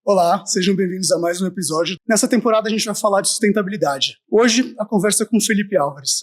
Olá, sejam bem-vindos a mais um episódio. Nessa temporada a gente vai falar de sustentabilidade. Hoje a conversa é com o Felipe Álvares,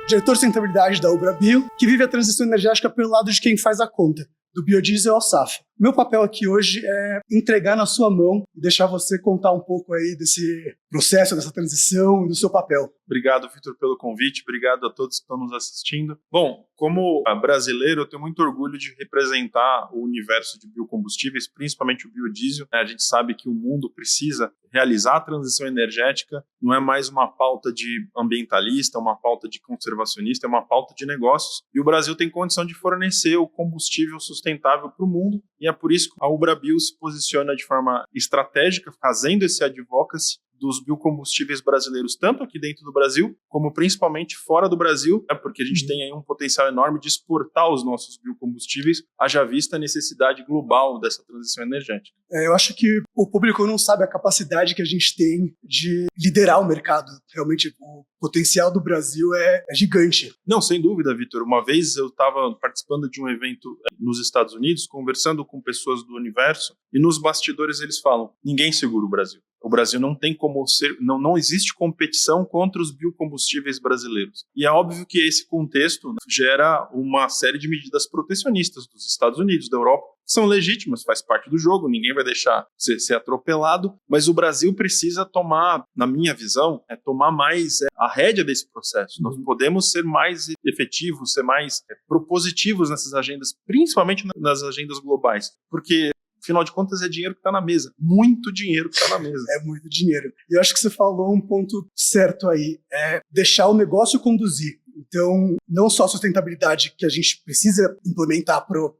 diretor de sustentabilidade da Ubra Bio, que vive a transição energética pelo lado de quem faz a conta, do biodiesel ao SAF. Meu papel aqui hoje é entregar na sua mão e deixar você contar um pouco aí desse processo, dessa transição e do seu papel. Obrigado, Vitor, pelo convite. Obrigado a todos que estão nos assistindo. Bom, como brasileiro, eu tenho muito orgulho de representar o universo de biocombustíveis, principalmente o biodiesel. A gente sabe que o mundo precisa realizar a transição energética. Não é mais uma pauta de ambientalista, uma pauta de conservacionista, é uma pauta de negócios. E o Brasil tem condição de fornecer o combustível sustentável para o mundo. E é por isso que a Ubra Bio se posiciona de forma estratégica, fazendo esse advocacy dos biocombustíveis brasileiros, tanto aqui dentro do Brasil, como principalmente fora do Brasil, porque a gente tem aí um potencial enorme de exportar os nossos biocombustíveis, haja vista a necessidade global dessa transição energética. Eu acho que o público não sabe a capacidade que a gente tem de liderar o mercado. Realmente, o potencial do Brasil é gigante. Não, sem dúvida, Vitor. Uma vez eu estava participando de um evento nos Estados Unidos, conversando com pessoas do universo, e nos bastidores eles falam, ninguém segura o Brasil. O Brasil não tem como ser, não existe competição contra os biocombustíveis brasileiros. E é óbvio que esse contexto gera uma série de medidas protecionistas dos Estados Unidos, da Europa, que são legítimas, faz parte do jogo, ninguém vai deixar ser atropelado, mas o Brasil precisa tomar, na minha visão, tomar mais a rédea desse processo. Nós podemos ser mais efetivos, ser mais propositivos nessas agendas, principalmente nas agendas globais, porque afinal de contas, é dinheiro que está na mesa. Muito dinheiro que está na mesa. É muito dinheiro. E eu acho que você falou um ponto certo aí. É deixar o negócio conduzir. Então, não só a sustentabilidade que a gente precisa implementar para o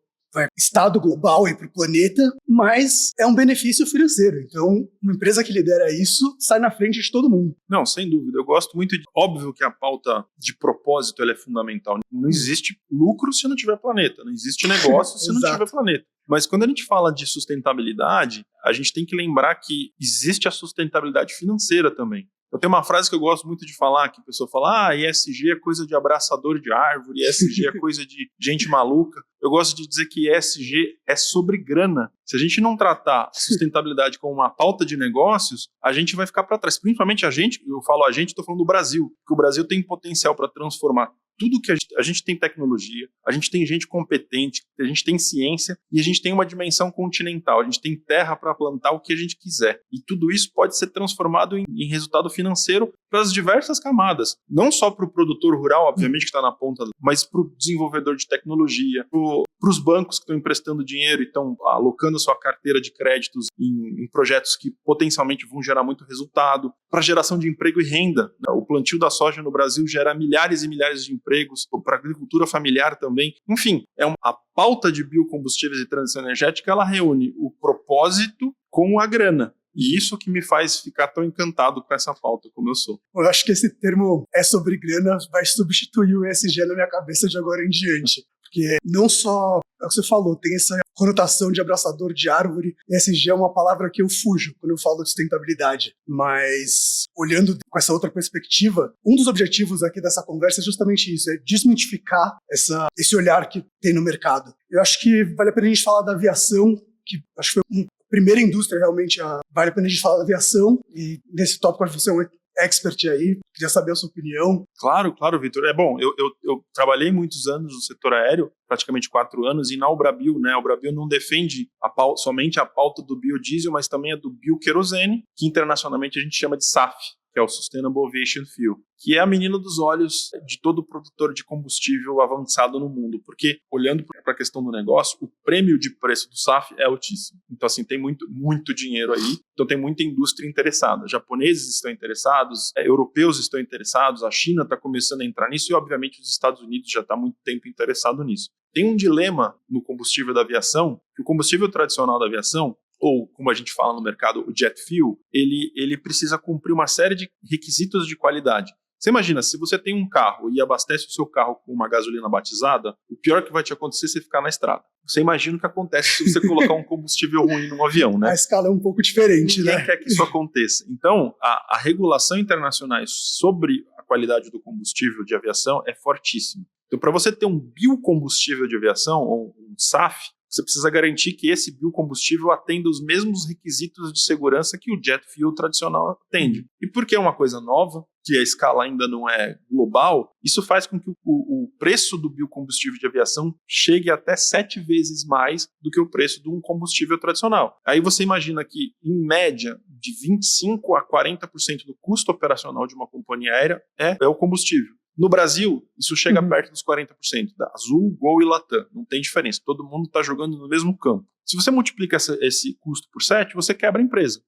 estado global e para o planeta, mas é um benefício financeiro. Então, uma empresa que lidera isso sai na frente de todo mundo. Não, sem dúvida. Eu gosto muito de... Óbvio que a pauta de propósito ela é fundamental. Não existe lucro se não tiver planeta. Não existe negócio se não tiver planeta. Mas quando a gente fala de sustentabilidade, a gente tem que lembrar que existe a sustentabilidade financeira também. Eu tenho uma frase que eu gosto muito de falar, que a pessoa fala, ESG é coisa de abraçador de árvore, ESG é coisa de gente maluca. Eu gosto de dizer que ESG é sobre grana. Se a gente não tratar a sustentabilidade como uma pauta de negócios, a gente vai ficar para trás. Principalmente a gente, eu falo a gente, estou falando do Brasil, porque o Brasil tem potencial para transformar tudo que a gente tem tecnologia, a gente tem gente competente, a gente tem ciência e a gente tem uma dimensão continental, a gente tem terra para plantar o que a gente quiser. E tudo isso pode ser transformado em resultado financeiro para as diversas camadas. Não só para o produtor rural, obviamente, que está na ponta, mas para o desenvolvedor de tecnologia, para os bancos que estão emprestando dinheiro e estão alocando sua carteira de créditos em projetos que potencialmente vão gerar muito resultado, para a geração de emprego e renda. O plantio da soja no Brasil gera milhares e milhares de empregos, para a agricultura familiar também. Enfim, a pauta de biocombustíveis e transição energética, ela reúne o propósito com a grana. E isso que me faz ficar tão encantado com essa pauta como eu sou. Eu acho que esse termo é sobre grana vai substituir o ESG na minha cabeça de agora em diante. Porque não só, é o que você falou, tem essa conotação de abraçador de árvore. ESG é uma palavra que eu fujo quando eu falo de sustentabilidade. Mas, olhando com essa outra perspectiva, um dos objetivos aqui dessa conversa é justamente isso, é desmitificar esse olhar que tem no mercado. Eu acho que vale a pena a gente falar da aviação, que acho que foi a primeira indústria realmente, vale a pena a gente falar da aviação, e nesse tópico a você é um expert aí, queria saber a sua opinião. Claro, Vitor. Bom, eu trabalhei muitos anos no setor aéreo, praticamente 4 anos, e na Ubra Bio, né? A Ubra Bio não defende somente a pauta do biodiesel, mas também a do bioquerosene, que internacionalmente a gente chama de SAF, que é o Sustainable Aviation Fuel, que é a menina dos olhos de todo produtor de combustível avançado no mundo, porque olhando para a questão do negócio, o prêmio de preço do SAF é altíssimo. Então, assim, tem muito dinheiro aí, então tem muita indústria interessada. Japoneses estão interessados, europeus estão interessados, a China está começando a entrar nisso e, obviamente, os Estados Unidos já está há muito tempo interessado nisso. Tem um dilema no combustível da aviação, que o combustível tradicional da aviação, ou como a gente fala no mercado, o jet fuel, ele precisa cumprir uma série de requisitos de qualidade. Você imagina, se você tem um carro e abastece o seu carro com uma gasolina batizada, o pior que vai te acontecer é você ficar na estrada. Você imagina o que acontece se você colocar um combustível ruim num avião, né? A escala é um pouco diferente, Ninguém né? quer que isso aconteça. Então, a regulação internacional sobre a qualidade do combustível de aviação é fortíssima. Então, para você ter um biocombustível de aviação, ou um SAF, você precisa garantir que esse biocombustível atenda os mesmos requisitos de segurança que o jet fuel tradicional atende. E porque é uma coisa nova, que a escala ainda não é global, isso faz com que o preço do biocombustível de aviação chegue até 7 vezes mais do que o preço de um combustível tradicional. Aí você imagina que, em média, de 25% a 40% do custo operacional de uma companhia aérea é o combustível. No Brasil, isso chega perto dos 40%, da Azul, Gol e Latam. Não tem diferença, todo mundo está jogando no mesmo campo. Se você multiplica esse custo por 7, você quebra a empresa.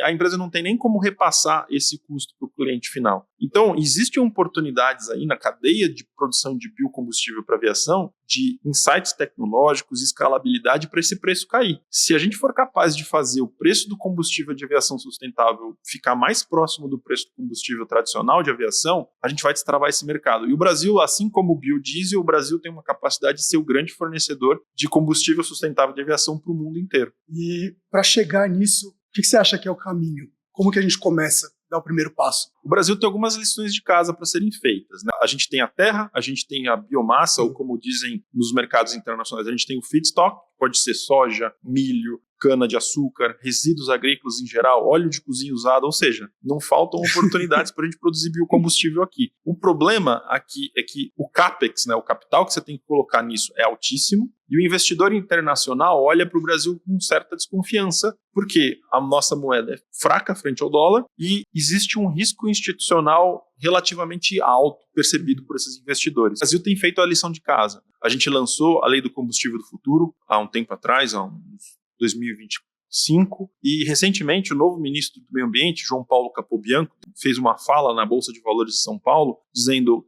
A empresa não tem nem como repassar esse custo para o cliente final. Então, existem oportunidades aí na cadeia de produção de biocombustível para aviação, de insights tecnológicos, escalabilidade para esse preço cair. Se a gente for capaz de fazer o preço do combustível de aviação sustentável ficar mais próximo do preço do combustível tradicional de aviação, a gente vai destravar esse mercado. E o Brasil, assim como o biodiesel, o Brasil tem uma capacidade de ser o grande fornecedor de combustível sustentável de aviação para o mundo inteiro. E para chegar nisso, o que você acha que é o caminho? Como que a gente começa? Dar o primeiro passo? O Brasil tem algumas lições de casa para serem feitas, né? A gente tem a terra, a gente tem a biomassa, ou como dizem nos mercados internacionais, a gente tem o feedstock, pode ser soja, milho, cana-de-açúcar, resíduos agrícolas em geral, óleo de cozinha usado, ou seja, não faltam oportunidades para a gente produzir biocombustível aqui. O problema aqui é que o CAPEX, né, o capital que você tem que colocar nisso é altíssimo, e o investidor internacional olha para o Brasil com certa desconfiança, porque a nossa moeda é fraca frente ao dólar e existe um risco institucional relativamente alto percebido por esses investidores. O Brasil tem feito a lição de casa. A gente lançou a Lei do Combustível do Futuro há um tempo atrás, há uns 2025, e recentemente o novo ministro do Meio Ambiente, João Paulo Capobianco, fez uma fala na Bolsa de Valores de São Paulo, dizendo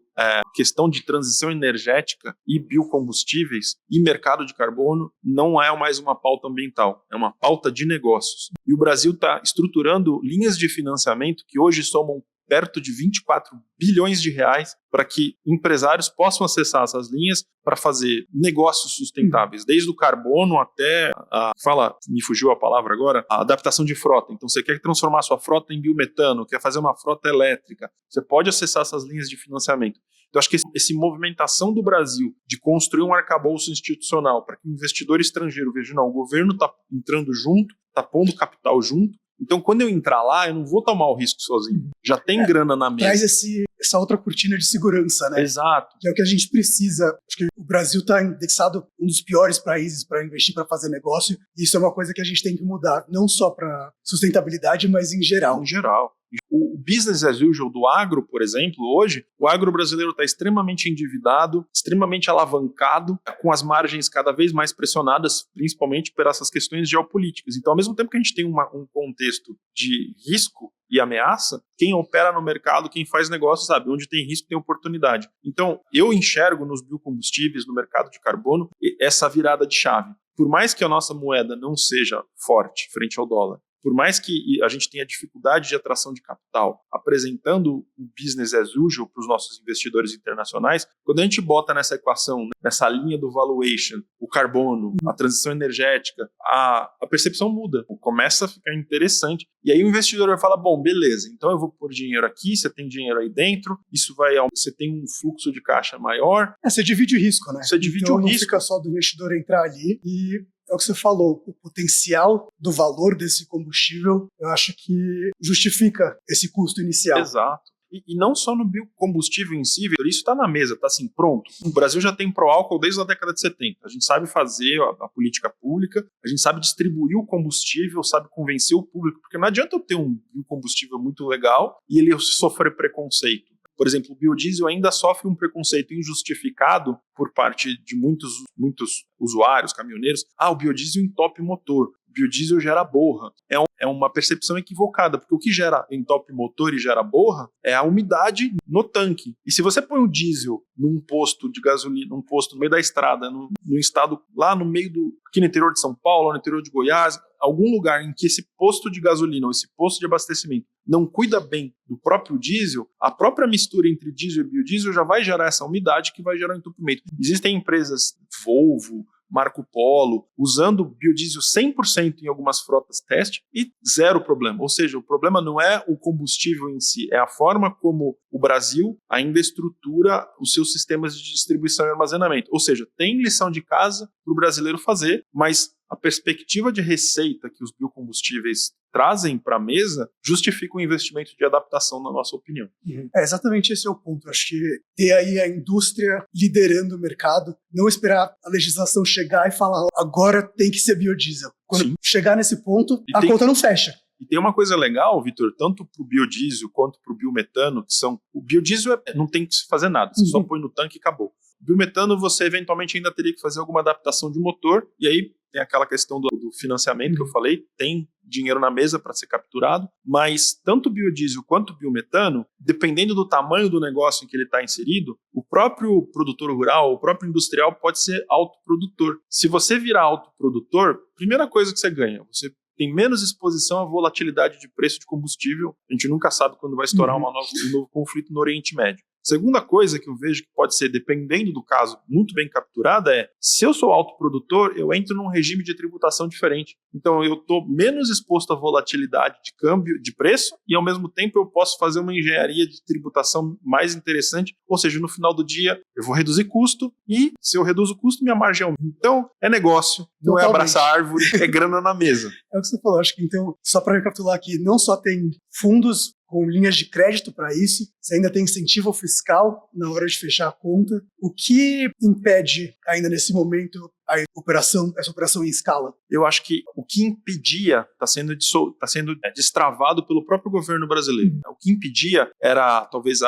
questão de transição energética e biocombustíveis e mercado de carbono não é mais uma pauta ambiental, é uma pauta de negócios. E o Brasil está estruturando linhas de financiamento que hoje somam perto de 24 bilhões de reais para que empresários possam acessar essas linhas para fazer negócios sustentáveis, desde o carbono até me fugiu a palavra agora, a adaptação de frota. Então você quer transformar sua frota em biometano, quer fazer uma frota elétrica, você pode acessar essas linhas de financiamento. Então acho que essa movimentação do Brasil de construir um arcabouço institucional para que o investidor estrangeiro veja, não, o governo está entrando junto, está pondo capital junto, então, quando eu entrar lá, eu não vou tomar o risco sozinho. Já tem grana na mesa. Traz essa outra cortina de segurança, né? Exato. Que é o que a gente precisa. Acho que o Brasil está indexado um dos piores países para investir, para fazer negócio. E isso é uma coisa que a gente tem que mudar, não só para sustentabilidade, mas em geral. Em geral. O business as usual do agro, por exemplo, hoje, o agro brasileiro está extremamente endividado, extremamente alavancado, com as margens cada vez mais pressionadas, principalmente por essas questões geopolíticas. Então, ao mesmo tempo que a gente tem um contexto de risco e ameaça, quem opera no mercado, quem faz negócio, sabe, onde tem risco tem oportunidade. Então, eu enxergo nos biocombustíveis, no mercado de carbono, essa virada de chave. Por mais que a nossa moeda não seja forte frente ao dólar, por mais que a gente tenha dificuldade de atração de capital, apresentando o business as usual para os nossos investidores internacionais, quando a gente bota nessa equação, nessa linha do valuation, o carbono, a transição energética, a percepção muda, começa a ficar interessante. E aí o investidor vai falar, bom, beleza, então eu vou pôr dinheiro aqui, você tem dinheiro aí dentro, você tem um fluxo de caixa maior. Você divide o risco, né? Você divide então, o risco. Não fica só do investidor entrar ali e... É o que você falou, o potencial do valor desse combustível, eu acho que justifica esse custo inicial. Exato. E não só no biocombustível em si, isso está na mesa, está assim, pronto. O Brasil já tem pró-álcool desde a década de 70. A gente sabe fazer a política pública, a gente sabe distribuir o combustível, sabe convencer o público, porque não adianta eu ter um biocombustível muito legal e ele sofrer preconceito. Por exemplo, o biodiesel ainda sofre um preconceito injustificado por parte de muitos usuários, caminhoneiros. O biodiesel entope motor, o biodiesel gera borra. É uma percepção equivocada, porque o que gera entope motor e gera borra é a umidade no tanque. E se você põe o diesel num posto de gasolina, num posto no meio da estrada, num estado lá no meio aqui no interior de São Paulo, no interior de Goiás, algum lugar em que esse posto de gasolina ou esse posto de abastecimento não cuida bem do próprio diesel, a própria mistura entre diesel e biodiesel já vai gerar essa umidade que vai gerar um entupimento. Existem empresas, Volvo, Marco Polo, usando biodiesel 100% em algumas frotas teste e zero problema. Ou seja, o problema não é o combustível em si, é a forma como o Brasil ainda estrutura os seus sistemas de distribuição e armazenamento. Ou seja, tem lição de casa para o brasileiro fazer, mas a perspectiva de receita que os biocombustíveis trazem para a mesa justifica o investimento de adaptação, na nossa opinião. Exatamente esse é o ponto. Acho que ter aí a indústria liderando o mercado, não esperar a legislação chegar e falar agora tem que ser biodiesel. Quando chegar nesse ponto, a conta não fecha. E tem uma coisa legal, Vitor, tanto para o biodiesel quanto para o biometano, que são... O biodiesel não tem que se fazer nada, você só põe no tanque e acabou. O biometano, você eventualmente ainda teria que fazer alguma adaptação de motor, e aí tem aquela questão do financiamento que eu falei, tem dinheiro na mesa para ser capturado, mas tanto o biodiesel quanto o biometano, dependendo do tamanho do negócio em que ele está inserido, o próprio produtor rural, o próprio industrial pode ser autoprodutor. Se você virar autoprodutor, primeira coisa que você ganha, você tem menos exposição à volatilidade de preço de combustível. A gente nunca sabe quando vai estourar um novo conflito no Oriente Médio. Segunda coisa que eu vejo que pode ser, dependendo do caso, muito bem capturada é, se eu sou autoprodutor, eu entro num regime de tributação diferente. Então eu estou menos exposto à volatilidade de câmbio, de preço, e ao mesmo tempo eu posso fazer uma engenharia de tributação mais interessante, ou seja, no final do dia eu vou reduzir custo, e se eu reduzo o custo, minha margem aumenta. Então é negócio, não Totalmente. É abraçar árvore, é grana na mesa. É o que você falou, acho que então, só para recapitular aqui, não só tem fundos com linhas de crédito para isso, você ainda tem incentivo fiscal na hora de fechar a conta. O que impede ainda nesse momento essa operação em escala? Eu acho que o que impedia está sendo destravado pelo próprio governo brasileiro. O que impedia era talvez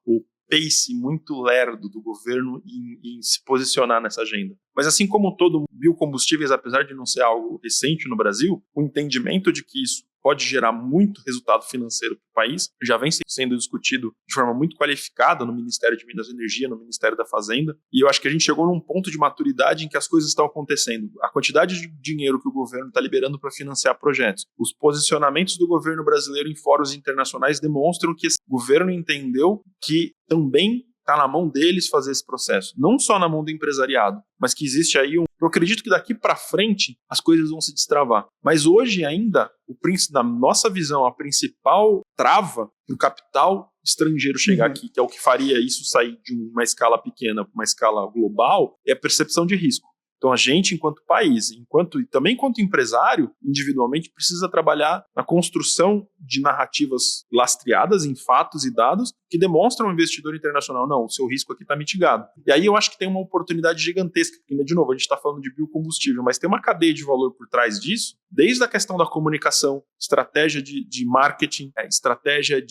o pace muito lerdo do governo em se posicionar nessa agenda. Mas assim como todo biocombustíveis, apesar de não ser algo recente no Brasil, o entendimento de que isso pode gerar muito resultado financeiro para o país, já vem sendo discutido de forma muito qualificada no Ministério de Minas e Energia, no Ministério da Fazenda, e eu acho que a gente chegou num ponto de maturidade em que as coisas estão acontecendo. A quantidade de dinheiro que o governo está liberando para financiar projetos, os posicionamentos do governo brasileiro em fóruns internacionais demonstram que esse governo entendeu que também está na mão deles fazer esse processo, não só na mão do empresariado, mas que existe aí eu acredito que daqui para frente as coisas vão se destravar. Mas hoje ainda, na nossa visão, a principal trava para o capital estrangeiro chegar aqui, que é o que faria isso sair de uma escala pequena para uma escala global, é a percepção de risco. Então a gente, enquanto país, e também enquanto empresário, individualmente, precisa trabalhar na construção de narrativas lastreadas em fatos e dados que demonstram ao investidor internacional, não, o seu risco aqui está mitigado. E aí eu acho que tem uma oportunidade gigantesca, porque, de novo, a gente está falando de biocombustível, mas tem uma cadeia de valor por trás disso, desde a questão da comunicação, estratégia de marketing, estratégia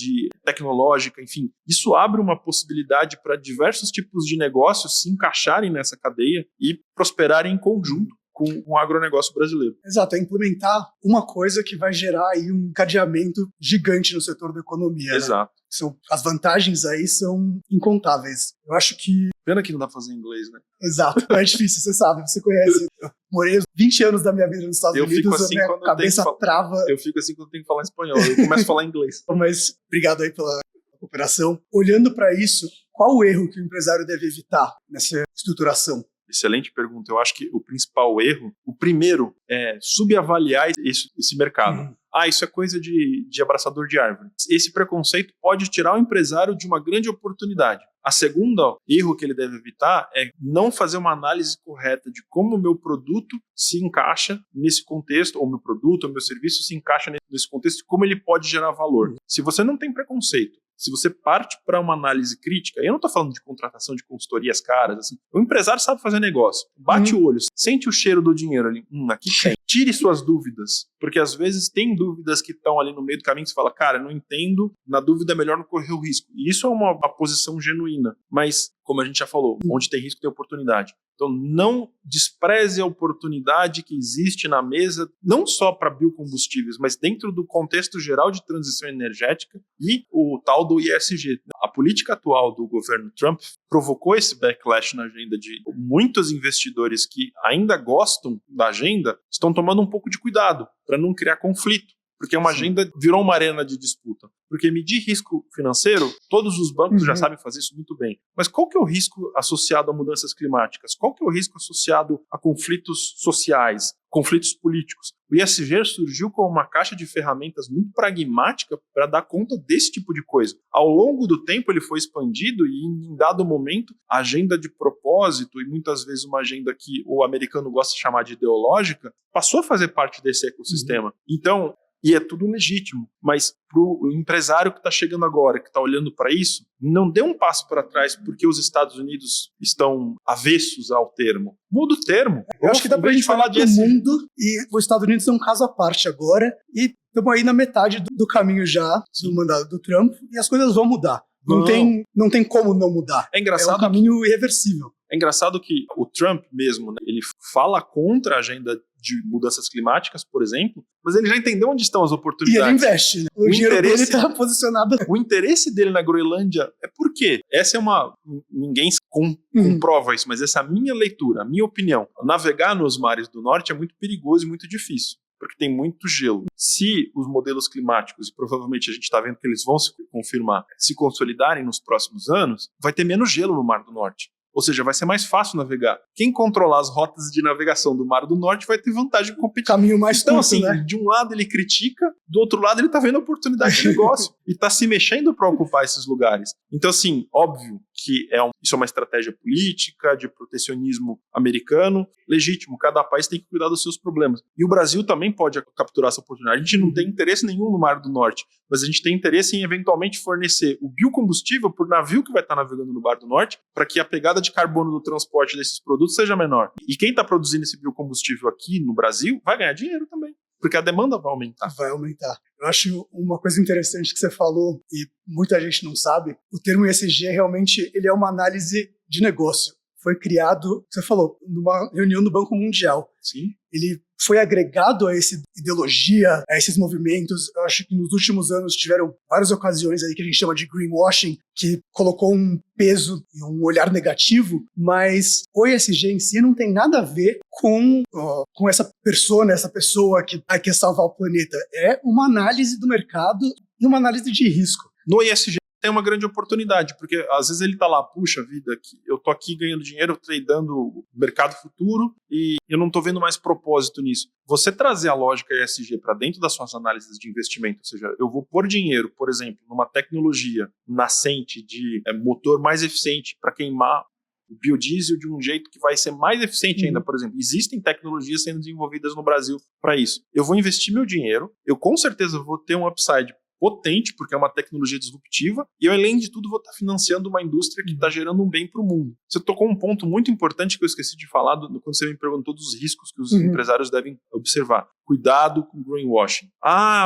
tecnológica, enfim. Isso abre uma possibilidade para diversos tipos de negócios se encaixarem nessa cadeia e prosperarem em conjunto com o agronegócio brasileiro. Exato, é implementar uma coisa que vai gerar aí um cadeamento gigante no setor da economia. Exato. Né? As vantagens aí são incontáveis. Eu acho que... Pena que não dá pra fazer em inglês, né? Exato, é difícil, você sabe, você conhece. Eu morei 20 anos da minha vida nos Estados Unidos, assim, a minha cabeça trava. Eu fico assim quando tenho que falar espanhol, eu começo a falar inglês. Mas obrigado aí pela cooperação. Olhando para isso, qual o erro que o empresário deve evitar nessa estruturação? Excelente pergunta. Eu acho que o principal erro, o primeiro, é subavaliar esse mercado. Isso é coisa de abraçador de árvore. Esse preconceito pode tirar o empresário de uma grande oportunidade. A segunda erro que ele deve evitar é não fazer uma análise correta de como o meu produto se encaixa nesse contexto, ou o meu produto, ou o meu serviço se encaixa nesse contexto, e como ele pode gerar valor. Se você não tem preconceito, se você parte para uma análise crítica, eu não estou falando de contratação de consultorias caras, assim, o empresário sabe fazer negócio, bate o olho, sente o cheiro do dinheiro ali, aqui tem. Tire suas dúvidas, porque às vezes tem dúvidas que estão ali no meio do caminho que você fala, cara, eu não entendo, na dúvida é melhor não correr o risco. E isso é uma posição genuína, mas, como a gente já falou, onde tem risco tem oportunidade. Então, não despreze a oportunidade que existe na mesa, não só para biocombustíveis, mas dentro do contexto geral de transição energética e o tal do ESG. A política atual do governo Trump provocou esse backlash na agenda de muitos investidores que ainda gostam da agenda, estão tomando um pouco de cuidado para não criar conflito. Porque uma agenda virou uma arena de disputa. Porque medir risco financeiro, todos os bancos já sabem fazer isso muito bem. Mas qual que é o risco associado a mudanças climáticas? Qual que é o risco associado a conflitos sociais, conflitos políticos? O ESG surgiu como uma caixa de ferramentas muito pragmática para dar conta desse tipo de coisa. Ao longo do tempo ele foi expandido e em dado momento a agenda de propósito, e muitas vezes uma agenda que o americano gosta de chamar de ideológica, passou a fazer parte desse ecossistema. Então, e é tudo legítimo, mas para o empresário que está chegando agora, que está olhando para isso, não dê um passo para trás porque os Estados Unidos estão avessos ao termo. Muda o termo. Eu acho que dá para a gente falar do mundo, e os Estados Unidos é um caso à parte agora, e estamos aí na metade do caminho já do mandato do Trump, e as coisas vão mudar. Não tem como não mudar. É engraçado. É um caminho irreversível. É engraçado que o Trump mesmo, né, ele fala contra a agenda de mudanças climáticas, por exemplo, mas ele já entendeu onde estão as oportunidades. E ele investe, né? O dinheiro dele está posicionado. O interesse dele na Groenlândia é por quê? Essa é uma... Ninguém comprova isso, mas essa é a minha leitura, a minha opinião. Navegar nos mares do norte é muito perigoso e muito difícil, porque tem muito gelo. Se os modelos climáticos, e provavelmente a gente está vendo que eles vão se confirmar, se consolidarem nos próximos anos, vai ter menos gelo no Mar do Norte. Ou seja, vai ser mais fácil navegar. Quem controlar as rotas de navegação do Mar do Norte vai ter vantagem competitiva. Caminho mais então, curto, assim, né? De um lado ele critica, do outro lado ele está vendo a oportunidade de negócio e está se mexendo para ocupar esses lugares. Então, assim, óbvio que isso é uma estratégia política, de protecionismo americano, legítimo, cada país tem que cuidar dos seus problemas. E o Brasil também pode capturar essa oportunidade. A gente não tem interesse nenhum no Mar do Norte, mas a gente tem interesse em eventualmente fornecer o biocombustível por navio que vai estar navegando no Mar do Norte, para que a pegada de carbono do transporte desses produtos seja menor. E quem está produzindo esse biocombustível aqui no Brasil vai ganhar dinheiro também, porque a demanda vai aumentar. Vai aumentar. Eu acho uma coisa interessante que você falou, e muita gente não sabe, o termo ESG realmente ele é uma análise de negócio. Foi criado, você falou, numa reunião do Banco Mundial. Sim. Ele foi agregado a essa ideologia, a esses movimentos. Eu acho que nos últimos anos tiveram várias ocasiões aí que a gente chama de greenwashing, que colocou um peso e um olhar negativo, mas o ESG em si não tem nada a ver com essa persona, essa pessoa que quer salvar o planeta. É uma análise do mercado e uma análise de risco. No ESG tem uma grande oportunidade, porque às vezes ele está lá, puxa vida, eu tô aqui ganhando dinheiro, tradando o mercado futuro e eu não estou vendo mais propósito nisso. Você trazer a lógica ESG para dentro das suas análises de investimento, ou seja, eu vou pôr dinheiro, por exemplo, numa tecnologia nascente de motor mais eficiente para queimar o biodiesel de um jeito que vai ser mais eficiente ainda, por exemplo. Existem tecnologias sendo desenvolvidas no Brasil para isso. Eu vou investir meu dinheiro, eu com certeza vou ter um upside potente, porque é uma tecnologia disruptiva, e eu, além de tudo, vou estar financiando uma indústria que está gerando um bem para o mundo. Você tocou um ponto muito importante que eu esqueci de falar quando você me perguntou dos riscos que os empresários devem observar. Cuidado com o greenwashing.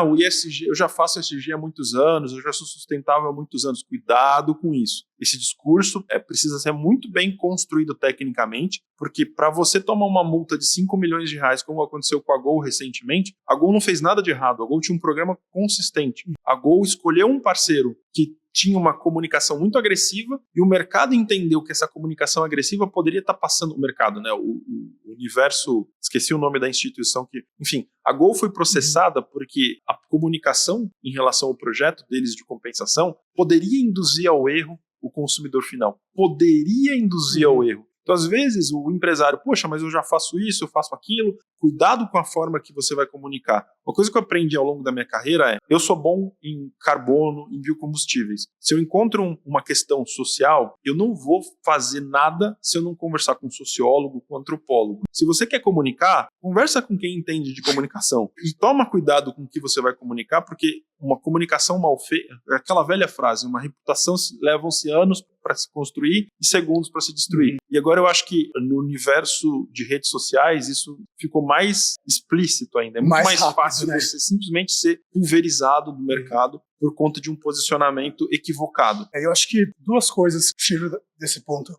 O ESG, eu já faço ESG há muitos anos, eu já sou sustentável há muitos anos. Cuidado com isso. Esse discurso precisa ser muito bem construído tecnicamente, porque para você tomar uma multa de 5 milhões de reais, como aconteceu com a Gol recentemente, a Gol não fez nada de errado, a Gol tinha um programa consistente. A Gol escolheu um parceiro que tinha uma comunicação muito agressiva e o mercado entendeu que essa comunicação agressiva poderia estar passando o mercado, né? O universo, esqueci o nome da instituição que, enfim, a Gol foi processada porque a comunicação em relação ao projeto deles de compensação poderia induzir ao erro o consumidor final. Poderia induzir ao erro. Então, às vezes, o empresário, poxa, mas eu já faço isso, eu faço aquilo. Cuidado com a forma que você vai comunicar. Uma coisa que eu aprendi ao longo da minha carreira é, eu sou bom em carbono, em biocombustíveis. Se eu encontro uma questão social, eu não vou fazer nada se eu não conversar com um sociólogo, com um antropólogo. Se você quer comunicar, conversa com quem entende de comunicação. E toma cuidado com o que você vai comunicar, porque uma comunicação mal feita, é aquela velha frase, uma reputação levam-se anos para se construir e segundos para se destruir. E agora eu acho que no universo de redes sociais isso ficou mais explícito ainda. É muito mais rápido, fácil, né? Você simplesmente ser pulverizado do mercado por conta de um posicionamento equivocado. Eu acho que duas coisas que tiro desse ponto.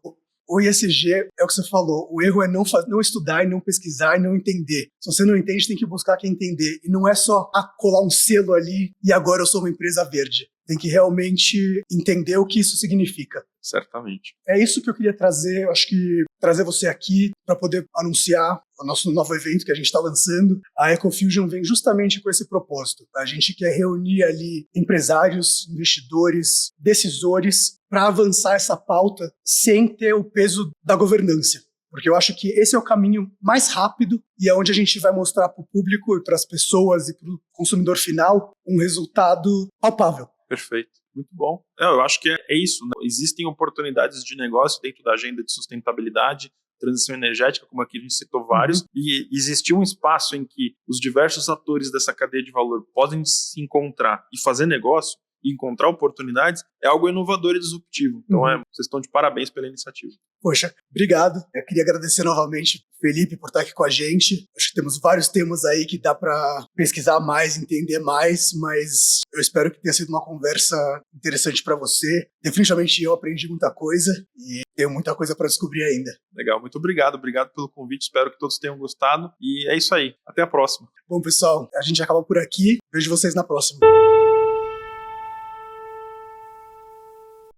O ESG é o que você falou, o erro é não estudar e não pesquisar e não entender. Se você não entende, tem que buscar quem entender. E não é só colar um selo ali e agora eu sou uma empresa verde. Tem que realmente entender o que isso significa. Certamente. É isso que eu queria trazer, acho que trazer você aqui para poder anunciar o nosso novo evento que a gente está lançando, a Ecofusion vem justamente com esse propósito. A gente quer reunir ali empresários, investidores, decisores para avançar essa pauta sem ter o peso da governança. Porque eu acho que esse é o caminho mais rápido e é onde a gente vai mostrar para o público e para as pessoas e para o consumidor final um resultado palpável. Perfeito. Muito bom. Eu acho que é isso, né? Existem oportunidades de negócio dentro da agenda de sustentabilidade, transição energética, como aqui a gente citou vários, e existiu um espaço em que os diversos atores dessa cadeia de valor podem se encontrar e fazer negócio, e encontrar oportunidades, é algo inovador e disruptivo. Então, vocês estão de parabéns pela iniciativa. Poxa, obrigado. Eu queria agradecer novamente, Felipe, por estar aqui com a gente. Acho que temos vários temas aí que dá para pesquisar mais, entender mais, mas eu espero que tenha sido uma conversa interessante para você. Definitivamente eu aprendi muita coisa e tenho muita coisa para descobrir ainda. Legal, muito obrigado. Obrigado pelo convite. Espero que todos tenham gostado. E é isso aí. Até a próxima. Bom, pessoal, a gente acaba por aqui. Vejo vocês na próxima.